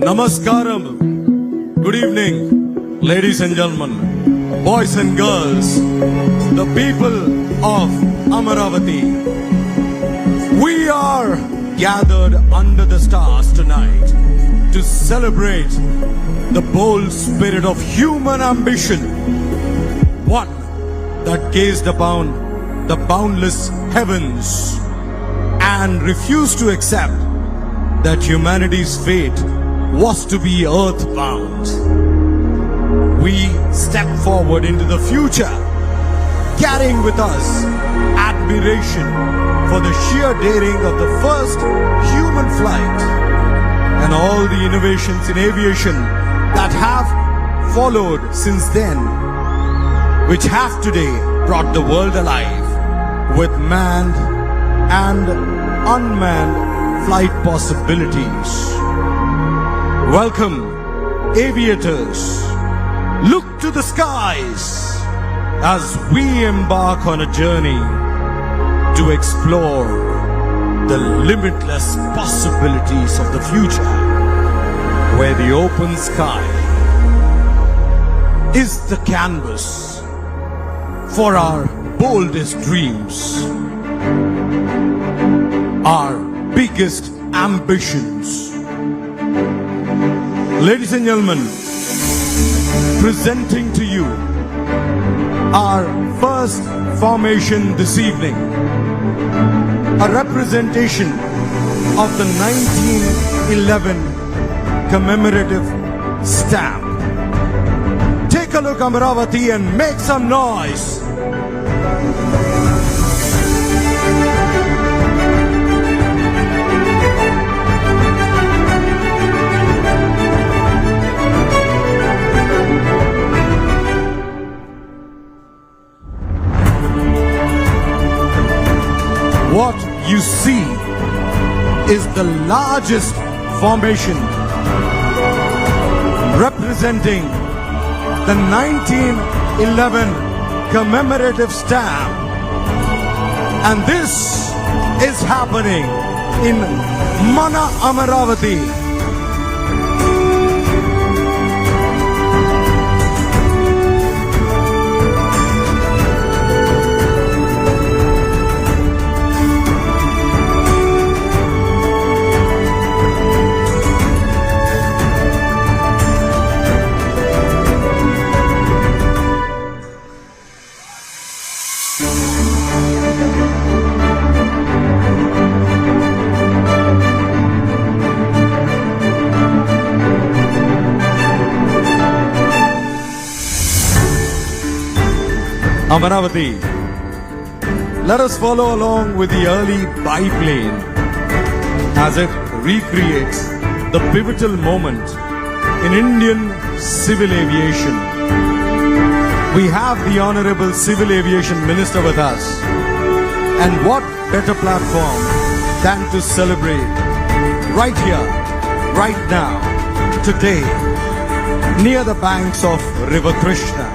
Namaskaram. Good evening, ladies and gentlemen, boys and girls, the people of Amaravati. We are gathered under the stars tonight to celebrate the bold spirit of human ambition, one that gazed upon the boundless heavens and refused to accept that humanity's fate was to be earthbound. We step forward into the future, carrying with us admiration for the sheer daring of the first human flight and all the innovations in aviation that have followed since then, which have today brought the world alive with manned and unmanned flight possibilities. Welcome, aviators. Look to the skies as we embark on a journey to explore the limitless possibilities of the future, where the open sky is the canvas for our boldest dreams, our biggest ambitions. Ladies and gentlemen, presenting to you our first formation this evening, a representation of the 1911 commemorative stamp. Take a look, Amaravati, and make some noise. What you see is the largest formation representing the 1911 commemorative stamp, and this is happening in Mana Amaravati. Amaravati, let us follow along with the early biplane as it recreates the pivotal moment in Indian civil aviation. We have the Honorable Civil Aviation Minister with us, and what better platform than to celebrate right here, right now, today, near the banks of River Krishna.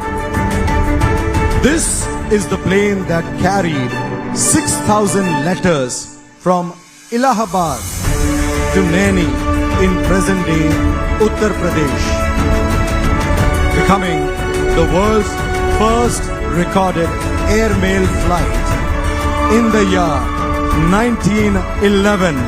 This is the plane that carried 6,000 letters from Allahabad to Naini in present-day Uttar Pradesh, becoming the world's first recorded airmail flight in the year 1911.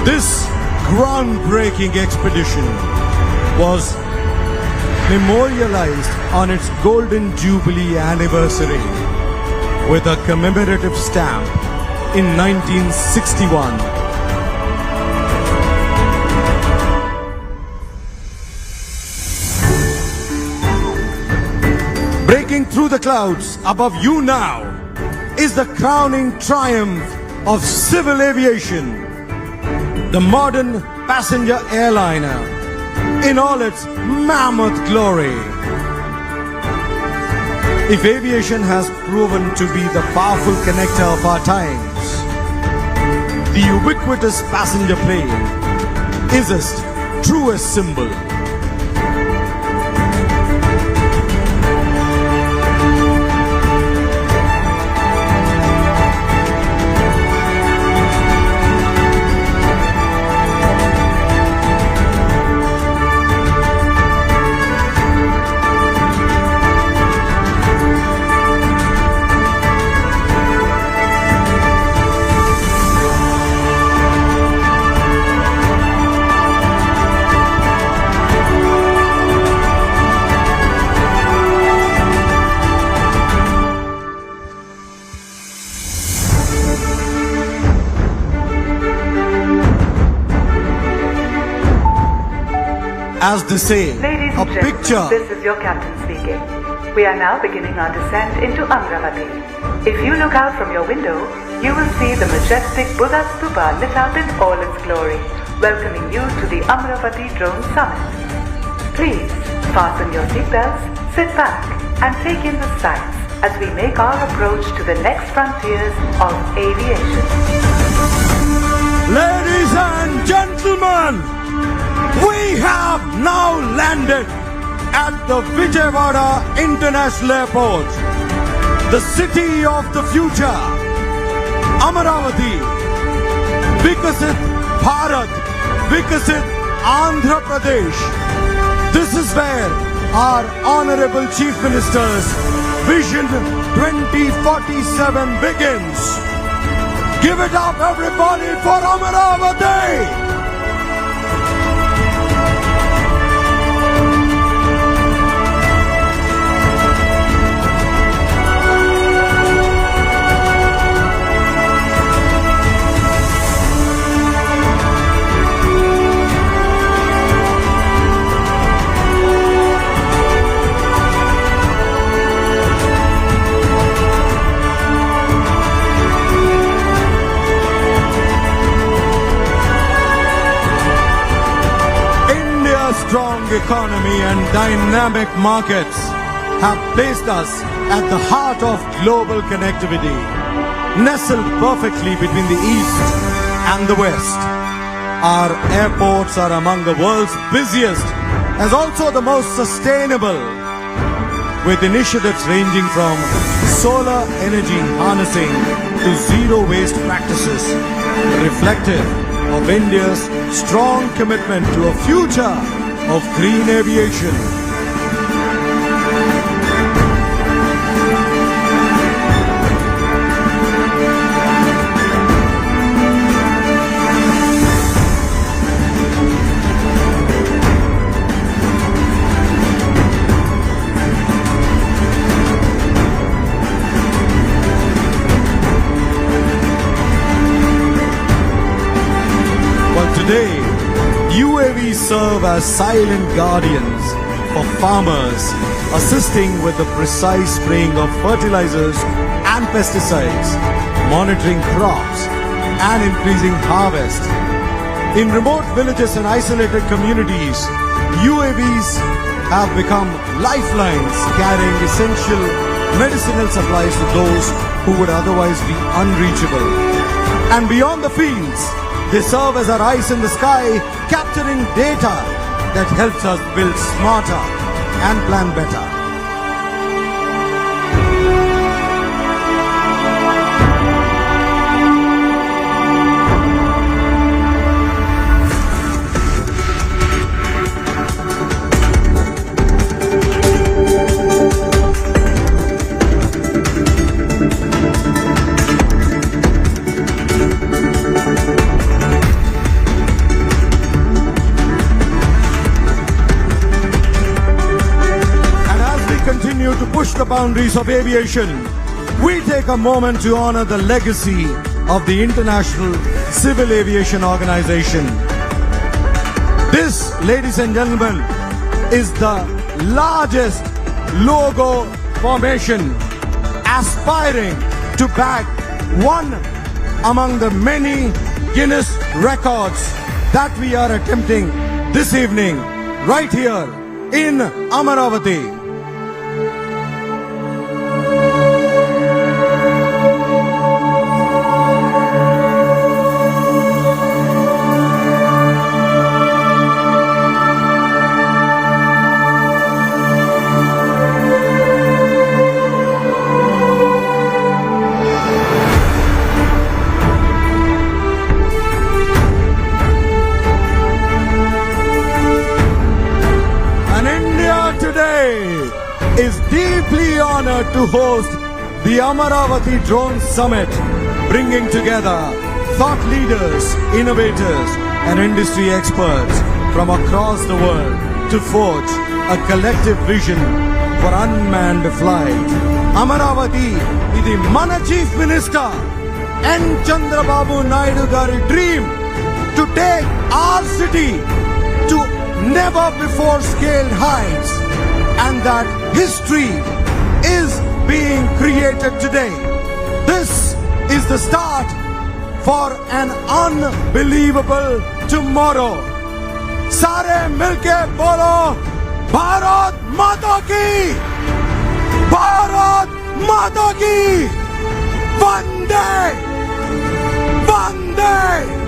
This groundbreaking expedition was memorialized on its Golden Jubilee anniversary with a commemorative stamp in 1961. Breaking through the clouds above you now is the crowning triumph of civil aviation, the modern passenger airliner in all its mammoth glory. If aviation has proven to be the powerful connector of our times, the ubiquitous passenger plane is its truest symbol. As they say, Ladies a and gentlemen, picture. this is your captain speaking. We are now beginning our descent into Amaravati. If you look out from your window, you will see the majestic Buddha Stupa lit up in all its glory, welcoming you to the Amaravati Drone Summit. Please fasten your seatbelts, sit back, and take in the sights as we make our approach to the next frontiers of aviation. Ladies and gentlemen, we have now landed at the Vijayawada International Airport, the city of the future. Amaravati, Vikasit Bharat, Vikasit Andhra Pradesh. This is where our Honorable Chief Minister's Vision 2047 begins. Give it up everybody for Amaravati! Strong economy and dynamic markets have placed us at the heart of global connectivity, nestled perfectly between the East and the West. Our airports are among the world's busiest, as also the most sustainable, with initiatives ranging from solar energy harnessing to zero waste practices, reflective of India's strong commitment to a future of green aviation. Well, today, UAVs serve as silent guardians for farmers, assisting with the precise spraying of fertilizers and pesticides, monitoring crops, and increasing harvest. In remote villages and isolated communities, UAVs have become lifelines, carrying essential medicinal supplies to those who would otherwise be unreachable. And beyond the fields, they serve as our eyes in the sky, capturing data that helps us build smarter and plan better. To push the boundaries of aviation, we take a moment to honor the legacy of the International Civil Aviation Organization. This, ladies and gentlemen, is the largest logo formation aspiring to bag one among the many Guinness records that we are attempting this evening right here in Amaravati. Is deeply honored to host the Amaravati Drone Summit, bringing together thought leaders, innovators, and industry experts from across the world to forge a collective vision for unmanned flight. Amaravati idi mana Chief Minister N. Chandrababu Naidu gari dream to take our city to never before scaled heights, and that history is being created today. This is the start for an unbelievable tomorrow. सारे मिलके बोलो भारत माता की, भारत माता की, वंदे वंदे